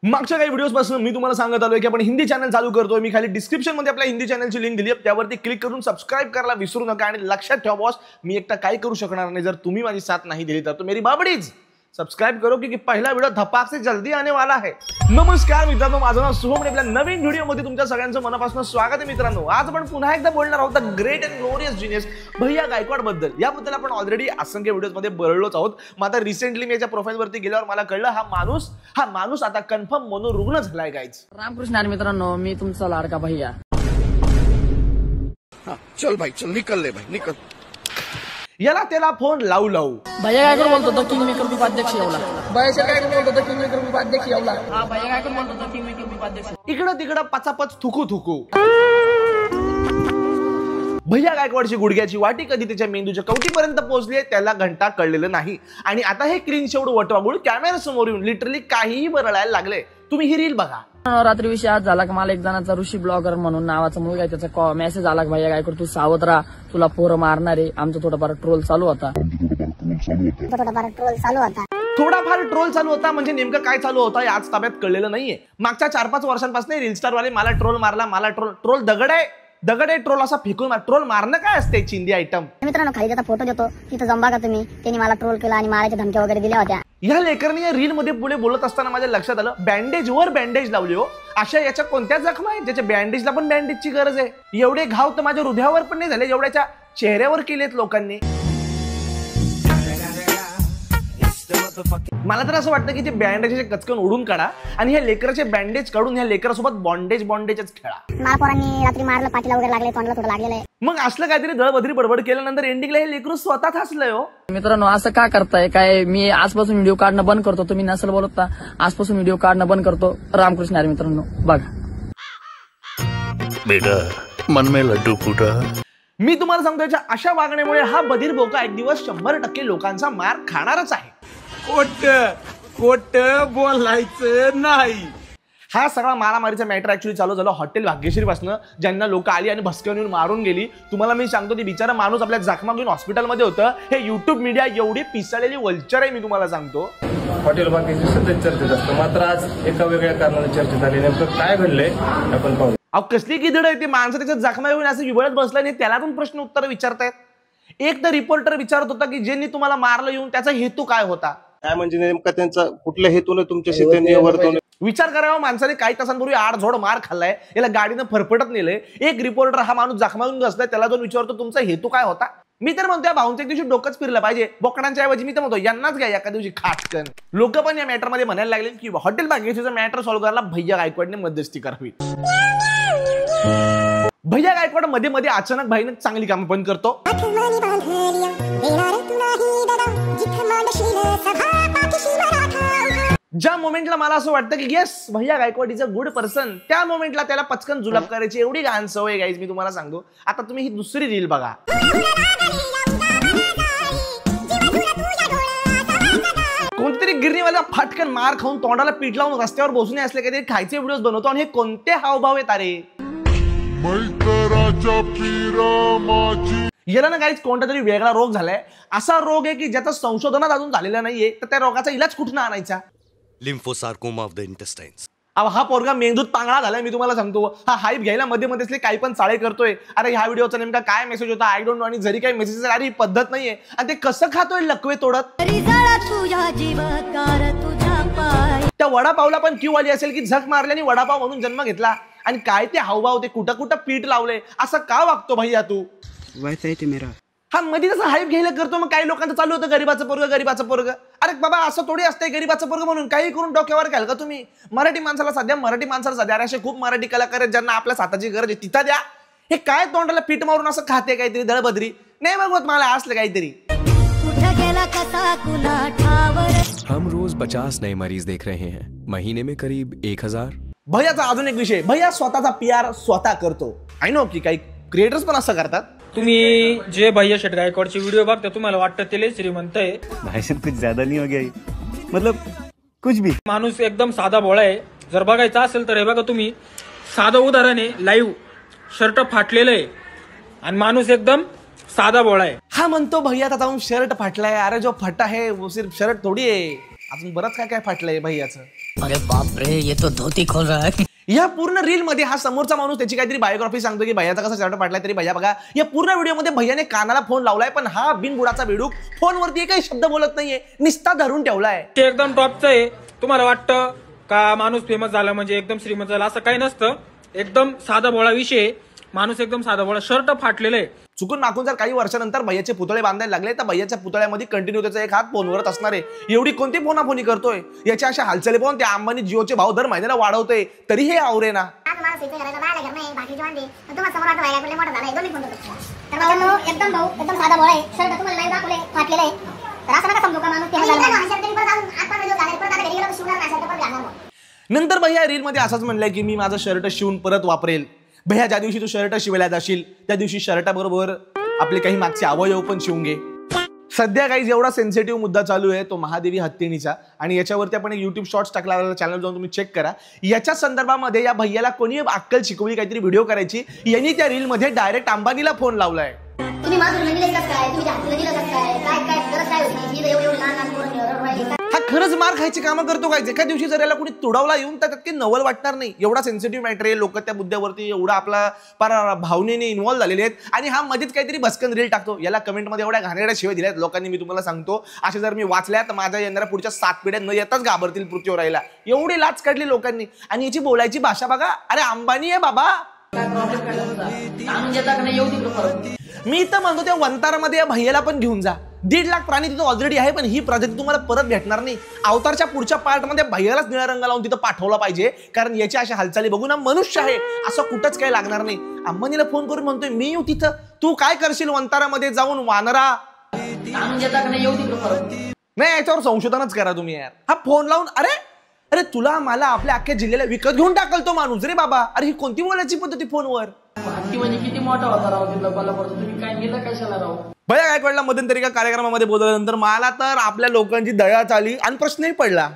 मागच्या काही व्हिडिओज पासून मी तुम्हाला सांगत आलोय की आपण हिंदी चॅनल चालू करतोय। मी खाली डिस्क्रिप्शन मध्ये आपल्या हिंदी चॅनलची लिंक दिली आहे, त्यावरती क्लिक करून सबस्क्राइब करायला विसरू नका। आणि लक्षात ठेवा बॉस, मी एकटा काही करू शकणार नाही जर तुम्ही माझी साथ नाही दिली तर मेरी बाबडीज सब्सक्राइब करो क्योंकि पहला वीडियो धपाक से जल्दी आने वाला है। नमस्कार मित्रांनो, माझं नाव शुभम आणि आपल्या नवीन व्हिडिओ मध्ये तुमच्या सगळ्यांचं मनापासून स्वागत आहे। मित्रांनो, आज आपण पुन्हा एकदा बोलणार आहोत the great and glorious genius भैया गायकवाड बद्दल। याबद्दल आपण ऑलरेडी असंख्य व्हिडिओज मध्ये बोललोच आहोत। मात्र रिसेंटली मी याच्या प्रोफाइल वरती गेल्यावर मला कळलं हा माणूस आता कन्फर्म मनोरुग्ण झालाय गाइज। रामकृष्ण मित्रांनो, मी तुमचा लाडका भैया। चल भाई चल, निकल ले भाई निकल। याला त्याला फोन लावू भैया गायकवाड बोलतो तो किंग मेकर उपाध्यक्ष येवला। भैया गायकवाड बोलतो तो किंग मेकर उपाध्यक्ष येवला। हा भैया गायकवाड बोलतो तो किंग मेकर उपाध्यक्ष। इकडं तिकडं पचापच थुकू भैया गायकवाडची गुडघ्याची वाटी कधी त्याच्या मेंदूच्या कवटीपर्यंत पोहोचली आहे त्याला घंटा कळलेलं नाही। आणि आता हे क्लीन शेवड वटवागुळ कॅमेरा समोर येऊन लिटरली काहीही बरळायला लागले। तुम्ही ही रील बघा। रात्री विषय आज झाला की मला एक जणाचा ऋषी ब्लॉगर म्हणून नावाचा मुलगा आहे, त्याचा मेसेज आला की भैया गायकवाड तू सावध राहा, तुला पोरं मारणार आहे। आमचा थोडाफार ट्रोल चालू होता थोडाफार ट्रोल चालू होता म्हणजे नेमकं काय चालू होता हे आज ताब्यात कळलेलं नाहीये। मागच्या 4-5 वर्षांपासून रील स्टार वाले मला ट्रोल मारला, मला ट्रोल दगड आहे ट्रोल असा फेकून ट्रोल मारणं काय असते चिंदी आयटम। मित्रांनो खाली त्याचा फोटो देतो, तिथं जमवा का तुम्ही, त्यांनी मला ट्रोल केला आणि मारायच्या धमक्या वगैरे दिल्या होत्या। या लेकरने या रील मध्ये पुढे बोलत असताना माझ्या लक्षात आलं बँडेज वर बँडेज लावली हो। अशा याच्या कोणत्या जखमा आहेत ज्याच्या बँडेजला पण बँडेजची गरज आहे। एवढे घाव तर माझ्या हृदयावर पण नाही झाले जेवढ्याच्या चेहऱ्यावर केलेत लोकांनी। मला तर असं वाटतं की ते बँडेजचे कचकन ओढून काढा आणि ह्या लेकराचे बँडेज काढून ह्या लेकरासोबत बॉन्डेजच खेळा। मला पोरांनी रात्री मारलं, पाठीला वगैरे लागले, तोंडाला थोडं लागलेलं आहे। मग असलं काहीतरी दळबद्री बडबड केल्यानंतर एंडिंगला हे लेकरू स्वतः हसलंय हो। मित्रांनो, असं का करताय? काय मी आजपासून व्हिडिओ काढणं बंद करतो, तुम्ही नसल बोलत ना, आजपासून व्हिडिओ काढणं बंद करतो। रामकृष्ण हरी मित्रांनो, बघा बेटा मन में लड्डू फूटा। मी तुम्हाला सांगतो अशा वागण्यामुळे हा बधीर बोका एक दिवस 100% लोकांचा मार खाणारच आहे। खोट बोलायचं नाही। हा सगळा मारामारीचा मॅटर ऍक्च्युली चालू झाला हॉटेल भाग्यश्री पासून, ज्यांना लोक आली आणि भस्कन येऊन मारून गेली। तुम्हाला मी सांगतो, ती बिचारा माणूस आपल्या जखमा घेऊन हॉस्पिटलमध्ये होतं। हे युट्यूब मीडिया एवढी पिसाळलेली वल्चर आहे, मी तुम्हाला सांगतो। हॉटेल भाग्यश्री सतत चर्चेत असतं, मात्र आज एका वेगळ्या कारणाने चर्चेत झाली। नेमकं काय घडलंय आपण पाहू। अहो कसली गिधड आहे, ते माणसं त्याच्या जखमा घेऊन असं विबळत बसलाय नाही, त्याला पण प्रश्न उत्तर विचारतायत। एक तर रिपोर्टर विचारत होता की ज्यांनी तुम्हाला मारलं येऊन त्याचा हेतू काय होता, काय म्हणजे नेमका त्यांचा कुठल्या हेतूने तुमच्याशी त्यांनी वर्तवणूक। विचार करावा। माणसाने काही तासांपूर्वी आडझोड मार खाल्लाय, याला गाडीनं फरफटत नेलंय। एक रिपोर्टर हा माणूस जखमावून बसलाय, त्याला जाऊन विचारतो तुमचा हेतू काय होता। मी तर म्हणतो या भाऊंचं एक दिवशी डोकंच फिरलं पाहिजे बोकडांच्या ऐवजी। मी तर म्हणतो यांनाच घ्या एका दिवशी खाटकन। लोक पण या मॅटर मध्ये म्हणायला लागले की हॉटेल भाग्यश्रीचा मॅटर सॉल्व्ह करायला भैया गायकवाडने मध्यस्थी करावी। भैया गायकवाड मध्ये मध्ये अचानक भाईने चांगली कामं पण करतो। ज्या मोमेंटला मला असं वाटतं की येस भैया Gaikwad is a good person, त्या मोमेंटला त्याला पचकन जुलाब करायची एवढी घाण सवय गाईज। मी तुम्हाला सांगतो, आता तुम्ही ही दुसरी रील बघा। कोणतरी गिरणीवाला फाटकन मार खाऊन तोंडाला पीठ लावून रस्त्यावर बसून असले काहीतरी खायचे व्हिडिओज बनवतो। आणि हे कोणते हावभाव आहेत अरे। याला ना काहीच कोणता तरी वेगळा रोग झालाय। असा रोग आहे की ज्याचा संशोधनात अजून झालेला नाहीये, तर त्या रोगाचा इलाज कुठून आणायचा? लिम्फोसार्कोमा ऑफ द इंटेस्टाइन्स। अहो हा पोरगा मेंदूत पांगळा झालाय, मी तुम्हाला सांगतो। हा हाईप घ्यायला मध्ये मध्ये काही पण चाळे करतोय। अरे ह्या व्हिडिओचा नेमका काय मेसेज होता आय डोंट नो, आणि जरी काही मेसेज अरे पद्धत नाहीये। आणि ते कसं खातोय लकवे तोडत। त्या वडापावला पण क्यू आली असेल की झक मारल्याने वडापाव म्हणून जन्म घेतला। आणि काय ते हावभाव, ते कुठं कुठं पीठ लावलंय, असं का वागतो भैया तू? हा मध्ये तसं हाईप घ्यायला करतो। मग काही लोकांचं चालू होतं गरीबाचं पोरग। अरे बाबा असं थोडी असतंय गरीबाचं पोरग म्हणून काही करून डोक्यावर घ्याल का तुम्ही? मराठी माणसाला सध्या अरे असे खूप मराठी कलाकार आहेत ज्यांना आपल्या स्वतःची गरज आहे, तिथं द्या। हे काय तोंडाला पीठ मारून असं खाते काहीतरी दळबद्री नाही बघत मला असलं काहीतरी। हम रोज 50 नए मरीज देख रहे हैं, महीने में करीब 1000। भैयाचा अजून एक विषय, भैया स्वतःचा PR स्वतः करतो। आय नो की काही क्रिएटर्स पण असं करतात। तुम्ही जे भैया शेठ गायकवाडचे व्हिडिओ बघता तुम्हाला वाटतं ते लय श्रीमंत आहे। भाषण कुछ ज्यादा नहीं हो गया, मतलब कुछ भी। माणूस एकदम साधा भोळा आहे। जर बघायचं असेल तर हे बघा तुम्ही, साधं उदाहरण आहे, लाईव्ह शर्ट फाटलेलं आहे आणि माणूस एकदम साधा भोळा आहे। हा म्हणतो भैयाचा जाऊन शर्ट फाटलाय। अरे जो फटा है वो सिर्फ शर्ट थोडी आहे, अजून बरंच काय काय फाटलंय भैयाचं। अरे बाप रे, ये तो धोती खोल रहा है. या पूर्ण रील मध्ये हा समोरचा माणूस त्याची काहीतरी बायोग्राफी सांगतो की भैयाचा कसा शर्ट फाटलाय, तरी भैया बघा या पूर्ण व्हिडिओमध्ये भैयाने कानाला फोन लावलाय, पण हा बिनबुडाचा बेडूक फोनवरती एकही शब्द बोलत नाहीये, निस्ता धरून ठेवलाय. ते एकदम टॉपचं आहे. तुम्हाला वाटतं का माणूस फेमस झाला म्हणजे एकदम श्रीमंत झाला, असं काही नसतं. एकदम साधा भोळा विषय. माणूस एकदम साधा भोळा, शर्ट फाटलेलं आहे. चुकून मागून जर काही वर्षानंतर भैयाचे पुतळे बांधायला लागले तर भैयाच्या पुतळ्यामध्ये कंटिन्यू त्याचा एक हात फोनवरच असणार आहे. एवढी कोणती फोनाफोनी करतोय, याच्या अशा हालचाली पाहून त्या अंबानी जिओचे भाव दर महिन्याला वाढवतोय, तरी हे आवरे ना. एकदम साधा बोळ आहे, शर्ट तुम्हाला लाईव्ह दाखवले फाटलेलं आहे, तर असं नका समजू का माणूस नंतर भैया रील मध्ये असंच म्हणलंय की मी माझं शर्ट शिवून परत वापरेल. भैया ज्या दिवशी तू शर्ट शिवायला जाशील त्या दिवशी शर्टाबरोबर आपले काही मागचे अवयव पण शिवून घे. सध्या काही एवढा सेन्सिटिव्ह मुद्दा चालू आहे तो महादेवी हत्तीणीचा, आणि याच्यावरती आपण एक युट्यूब शॉर्ट्स टाकला, चॅनल जाऊन तुम्ही चेक करा. याच्या संदर्भामध्ये या भैयाला कोणी अक्कल शिकवली काहीतरी व्हिडिओ करायची, यांनी त्या रील मध्ये डायरेक्ट अंबानीला फोन लावलाय. तुम्ही माझं दिलं काय, तुम्ही हातीला दिलं काय, काय गरज काय होती, एवढी लहान पोरं. हा खरंच मार खायची कामं करतो काय? एका दिवशी जर याला कुणी तुडवला येऊन तर त्यात नवल वाटणार नाही. एवढा सेन्सिटिव्ह मॅटर आहे, लोक त्या मुद्द्यावरती एवढा आपला पार भावनेने इन्व्हॉल्व झालेले आहेत, आणि हा मध्येच काहीतरी भस्कन रील टाकतो. याला कमेंटमध्ये एवढ्या घाणेरड्या शिवाय दिल्यात लोकांनी, मी तुम्हाला सांगतो. असे जर मी वाचल्या तर माझ्या येणाऱ्या पुढच्या 7 पिढ्या न येताच घाबरतील पृथ्वीवर राहिला. एवढी लाच काढली लोकांनी, आणि याची बोलायची भाषा बघा. अरे अंबानी आहे बाबा. मी तर म्हणतो त्या वंतारामध्ये या भैयाला पण घेऊन जा. 1.5 लाख प्राणी तिथं ऑलरेडी आहे, पण ही प्रजाती तुम्हाला परत भेटणार नाही. अवतारच्या पुढच्या पार्टमध्ये भैयालाच निळा रंग लावून तिथं पाठवला पाहिजे, कारण याच्या अशा हालचाली बघून ना मनुष्य आहे असं कुठंच काही लागणार नाही. अंबानीला फोन करून म्हणतोय मी येऊ तिथं, तू काय करशील वंतारामध्ये जाऊन वानरा? नाही, याच्यावर संशोधनच करा तुम्ही यार. हा फोन लावून अरे अरे तुला मला आपल्या अख्ख्या जिल्ह्याला विकत घेऊन टाकल तो माणूस रे बाबा. अरे ही कोणती बोलायची पद्धती फोनवर? म्हणजे किती मोठा होता राव तिथला कोल्हापूरचा, तुम्ही काय केलं कशाला राव? भैया गायकवाडला मध्यंतरी एका कार्यक्रमामध्ये बोलल्यानंतर मला तर आपल्या लोकांची दया आली आणि प्रश्नही पडला.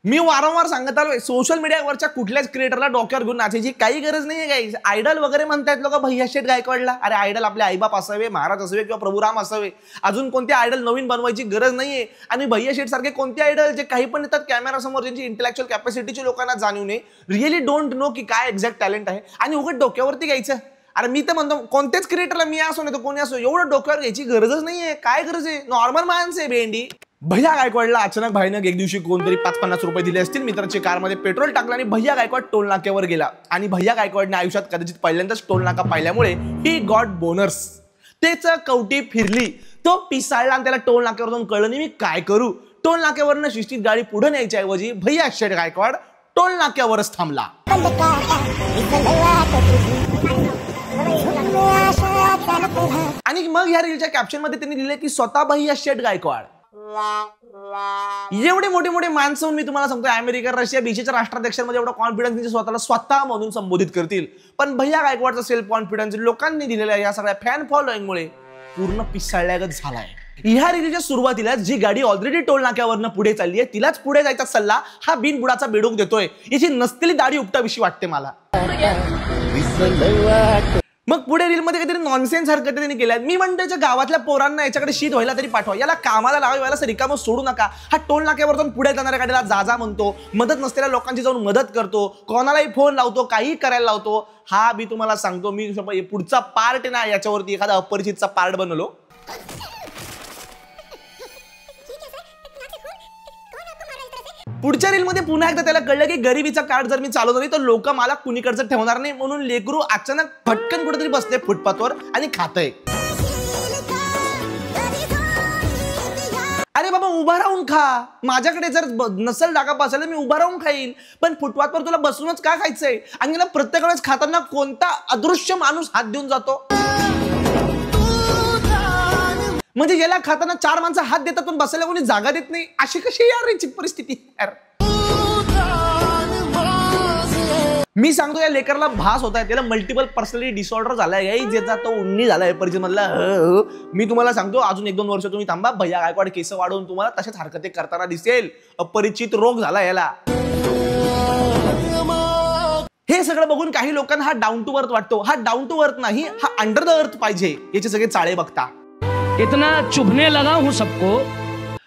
मी वारंवार सांगत आलोय, सोशल मीडियावरच्या कुठल्याच क्रिएटरला डोक्यावर घेऊन नाचायची काही गरज नाहीये. गाईज आयडल वगैरे म्हणतायत लोक भैया शेठ गायकवाडला. अरे आयडल आपले आईबाप असावे, महाराज असावे किंवा प्रभुराम असावे. अजून कोणते आयडल नवीन बनवायची गरज नाहीये. आणि भैया शेठ सारखे कोणते आयडल जे काही पण येतात कॅमेरा समोर, ज्यांची इंटेलेक्च्युअल कॅपॅसिटीची लोकांना जाणीव नाही, रिअली डोंट नो की काय एक्झॅक्ट टॅलेंट आहे, आणि उगाच डोक्यावरती घ्यायचं. अरे मी तर म्हणतो कोणत्याच क्रिएटरला, मी असो नाही तर कोणी असो, एवढं डोक्यावर घ्यायची गरजच नाहीये. काय गरज आहे? नॉर्मल माणसं आहे भेंडी. भैया गायकवाडला अचानक भाईनं एक दिवशी कोणतरी 5-50 रुपये दिले असतील, मित्राच्या कारमध्ये पेट्रोल टाकलं आणि भैया गायकवाड टोल नाक्यावर गेला. आणि भैया गायकवाडने आयुष्यात कदाचित पहिल्यांदाच टोल नाका पाहिल्यामुळे ही गॉट बोनर्स. तेच कवटी फिरली, तो पिसाळला आणि त्याला टोल नाक्यावर जाऊन कळलं नाही मी काय करू. टोल नाक्यावरनं शिस्तीत गाडी पुढे न्यायच्या ऐवजी भैया शेठ गायकवाड टोल नाक्यावरच थांबला. आणि मग ह्या रीलच्या कॅप्शन मध्ये त्यांनी लिहिले की स्वतः भैया शेठ गायकवाड. एवढे मोठे मोठे माणसं मी तुम्हाला सांगतो, अमेरिका, रशिया, बीजेच्या राष्ट्राध्यक्षांमध्ये एवढा कॉन्फिडन्स स्वतःला स्वतः म्हणून संबोधित करतील, पण भैया गायकवाडचा सेल्फ कॉन्फिडन्स लोकांनी दिलेल्या या सगळ्या फॅन फॉलोईंगमुळे पूर्ण पिसाळल्यागत झालाय. ह्या रीलच्या सुरुवातीला जी गाडी ऑलरेडी टोल नाक्यावरनं पुढे चालली आहे तिलाच पुढे जायचा सल्ला हा बिनबुडाचा बेडूक देतोय. याची नसलेली दाढी उपटाविषयी वाटते मला. मग पुढे रील मध्ये काहीतरी नॉनसेन्स हरकती त्यांनी केल्या. मी म्हणतो गावातल्या पोरांना याच्याकडे शीत व्हायला तरी पाठवा, याला कामाला लावा, याला रिकामं सोडू नका. हा टोल नाक्यावर जाऊन पुढे जाणाऱ्या गाडीला जा म्हणतो, मदत नसलेल्या लोकांची जाऊन मदत करतो, कोणालाही फोन लावतो, काही करायला लावतो. हा मी तुम्हाला सांगतो, मी पुढचा पार्ट ना याच्यावरती एखादा अपरिचितचा पार्ट बनवलो. पुढच्या रील मध्ये पुन्हा एकदा त्याला कळलं की गरिबीचा कार्ड जर मी चालवतो नाही तर लोक मला कुणीकडचं ठेवणार नाही, म्हणून लेकरू अचानक फटकन कुठेतरी बसले फुटपाथवर आणि खातय. अरे बाबा उभा राहून खा, माझ्याकडे जर नसेल जागा बसायला मी उभा राहून खाईल, पण फुटपाथवर तुला बसूनच का खायचंय? आणि याला प्रत्येक वेळेस खाताना कोणता अदृश्य माणूस हात देऊन जातो? म्हणजे याला खाताना 4 माणसं हात देतात पण बसायला कोणी जागा देत नाही. अशी कशी यार याची परिस्थिती यार. मी सांगतो या लेकरला भास होत आहे, त्याला मल्टिपल पर्सनॅलिटी डिसऑर्डर झालाय, ज्याचा तो उन्नी झालाय परिचय मधला. मी तुम्हाला सांगतो अजून 1-2 वर्ष तुम्ही थांबा, भैया गायकवाड केस वाढवून तुम्हाला तशाच हरकती करताना दिसेल. अपरिचित रोग झाला याला. हे सगळं बघून काही लोकांना हा डाऊन टू अर्थ वाटतो. हा डाऊन टू अर्थ नाही, हा अंडर द अर्थ पाहिजे. याचे सगळे चाळे बघता. इतना चुभने लगा हूं सबको.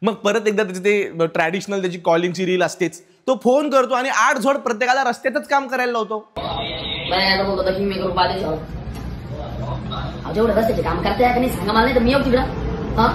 मग परत एकदा त्याचे ते ट्रॅडिशनल त्याची कॉलिंगची रील असतेच, तो फोन करतो आणि आठ झोड प्रत्येकाला रस्त्यातच काम करायला लावतो. जेवढं रस्त्याचे काम करताय का नाही सांगा मला, नाही तर मी येऊ तिकडं. हा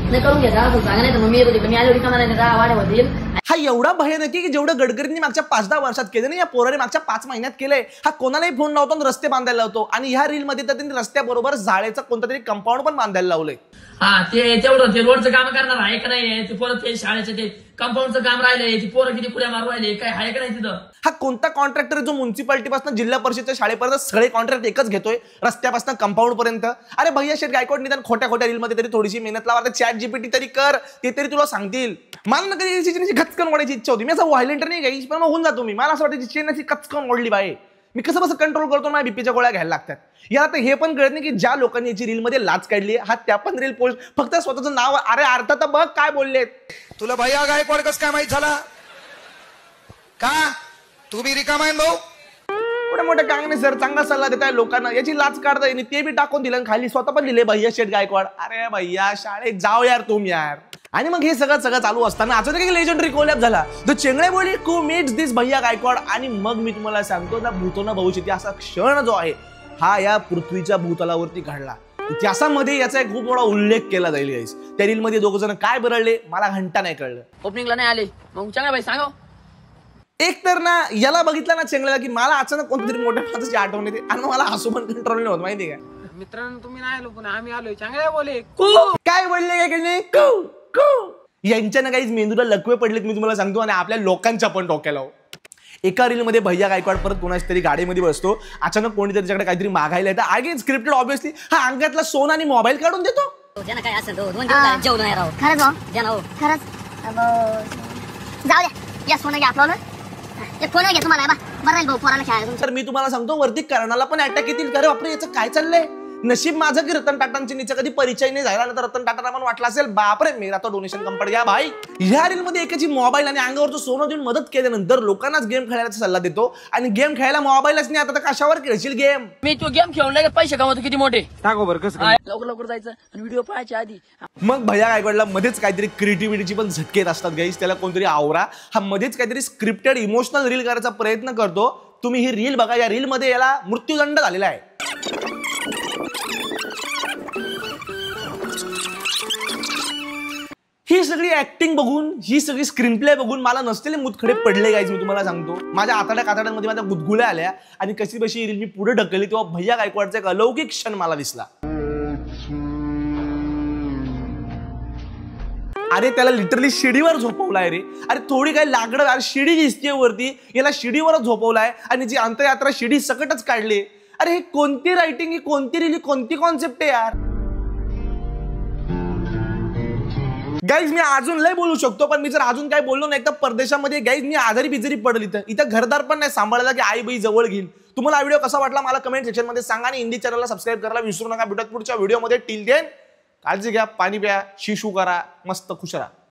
नाही करून घ्या सांगा, नाही तर मग मी येतो तिकडे. मी आलो रिकामा नाही वाढवतील. हा एवढा भयानक की जेवढं गडकरींनी मागच्या 5-10 वर्षात केलं नाही, या पोराने मागच्या 5 महिन्यात केलंय. हा कोणालाही फोन लावतो आणि रस्ते बांधायला लावतो. आणि ह्या रील मध्ये तर त्यांनी रस्त्याबरोबर जाळेचं कोणतं तरी कंपाऊंड पण बांधायला लावलंय. हा ते तेवढं ते रोडचं काम करणार आहे का नाही, ते परत ते शाळेचं ते कंपाऊंडचं काम राहिलंय, ती पोरं किती पुढे मारू राहिले, काय आहे का नाही तिथं. हा कोणता कॉन्ट्रॅक्टर जो म्युन्सिपालिटीपासून जिल्हा परिषदच्या शाळेपर्यंत सगळे कॉन्ट्रॅक्ट एकच घेतोय, रस्त्यापासून कंपाऊंड पर्यंत. अरे भैया शेठ गायकवाड निदान खोट्या रीलमध्ये तरी थोडीशी मेहनत लावा. ChatGPT तरी कर, ते तरी तुला सांगतील. मला ना कधी कचकन ओढायची इच्छा होती. मी असं व्हायलेंट नाही गाईस, पण होऊन जातो मी. मला असं वाटायची चेन कचकन ओढली बाई, मी कसं कसं कंट्रोल करतो, माझ्या बीपीच्या गोळ्या घ्यायला लागतात. याला तर हे पण कळत नाही की ज्या लोकांनी याची रीलमध्ये लाच काढली, हा त्या पण रील पोस्ट फक्त स्वतःचं नाव. अरे अर्थ तर बघ काय बोललेत. तुला भैया गायकवाड कसं काय माहित झाला का? तुम्ही रिकामा आहे भाऊ. एवढे मोठे कांगणे सर चांगला सल्ला देताय लोकांना, याची लाच काढता येईल ते बी टाकून दिलं, खाली स्वतः पण लिहिले भैया शेठ गायकवाड. अरे भैया शाळेत जाओ यार तुम्ही यार. आणि मग हे सगळं चालू असताना अचानक एक लेजेंडरी कोलॅब झाला. द चेंगळे बोली कू मीट्स दिस भैया गायकवाड. आणि मग मी तुम्हाला सांगतो ना, भूतोना भविष्यती असा क्षण जो आहे हा या पृथ्वीच्या भूतलावरती घडला. इतिहासामध्ये याचा एक खूप मोठा उल्लेख केला जाईल गाईस. त्या रील मध्ये दोघ जण काय बरळले मला घंटा नाही कळलं. ओपनिंगला नाही आले मग चांगला भाई सांगा. एक तर ना याला बघितलं ना चेंगळ्याला की मला अचानक कोणतरी मोठ्या माणसाची आठवण येते आणि मला हसू पण कंट्रोल नाही होत, माहिती आहे का. मित्रांनो तुम्ही नाही आलो पण आम्ही आलोय. चांगल्या बोले काय बोलले काय यांच्या काहीच मेंदूला लकवे पडलेत मी तुम्हाला सांगतो. आणि आपल्या लोकांच्या पण डोक्याला. एका रील मध्ये भैया गायकवाड परत कोणाच तरी गाडीमध्ये बसतो. अचानक कोणीतरी त्याच्याकडे काहीतरी मागायला येतं. आगे स्क्रिप्टेड ऑब्विसली. हा अंगातला सोन आणि मोबाईल काढून देतो. ज्यांना काय असेल दोन दिवस जेवण नाही राहू. खरंच हो ज्यांना हो खरंच जाऊ द्या. या सोनं घ्या आपलं एक फोन घ्या तुम्हाला बरं राहील भाऊ पोराला खेळायला. तर मी तुम्हाला सांगतो वरती कर्णाला पण अटॅक येतील. अरे बापरे याचं काय चाललंय. नशीब माझं की रतन टाटांची नीचे कधी परिचय नाही झाला, तर रतन टाटांना पण वाटलं असेल बापरे मेरा तो डोनेशन कम पड गया भाई. ह्या रील मध्ये एकाची मोबाईल आणि अंगावरचं सोनं देऊन मदत केल्यानंतर लोकांनाच गेम खेळायचा सल्ला देतो. आणि गेम खेळायला मोबाईलच नाही, आता तर कशावर खेळशील गेम. मी तो गेम खेळून लगेच पैसे कमवतो किती मोठे. टाको बरं कसं लवकर जायचं आणि व्हिडिओ पाहायच्या आधी. मग भैया गायकवाडला मध्येच काहीतरी क्रिएटिव्हिटीची पण झटकेत असतात गाईस. त्याला कोणतरी आवरा. हा मध्येच काहीतरी स्क्रिप्टेड इमोशनल रील करायचा प्रयत्न करतो. तुम्ही ही रील बघा. या रील मध्ये याला मृत्यूदंड झालेला आहे. ही सगळी ऍक्टिंग बघून, ही सगळी स्क्रीन प्ले बघून मला नसलेले मुतखडे पडले गाईज. मी तुम्हाला सांगतो माझ्या आताड्यांमध्ये माझ्या गुदगुल्या आल्या. आणि कशी बशी रील मी पुढे ढकलली तेव्हा भैया गायकवाडचा एक अलौकिक क्षण मला दिसला. अरे त्याला लिटरली शिडीवर झोपवलाय रे. अरे थोडी काही लाकडं, अरे शिडी दिसते वरती, याला शिडीवरच झोपवलाय. आणि जी अंतयात्रा शिडी सकटच काढली. अरे हे कोणती रायटिंग, ही कोणती रील, कोणती कॉन्सेप्ट आहे यार. गाईज मी अजून लय बोलू शकतो, पण मी जर अजून काय बोललो नाही तर परदेशामध्ये गाईज मी आजारी बिजारी पडल. इथं घरदार पण नाही सांभाळायला की आई बाई जवळ घेईल. तुम्हाला हा व्हिडिओ कसा वाटला मला कमेंट सेक्शन मध्ये सांगा. आणि हिंदी चॅनलला सबस्क्राईब करायला विसरू नका. भेटूयात पुढच्या व्हिडिओमध्ये. टिल देन काळजी घ्या, पाणी प्या, शिशू करा, मस्त खुश राहा.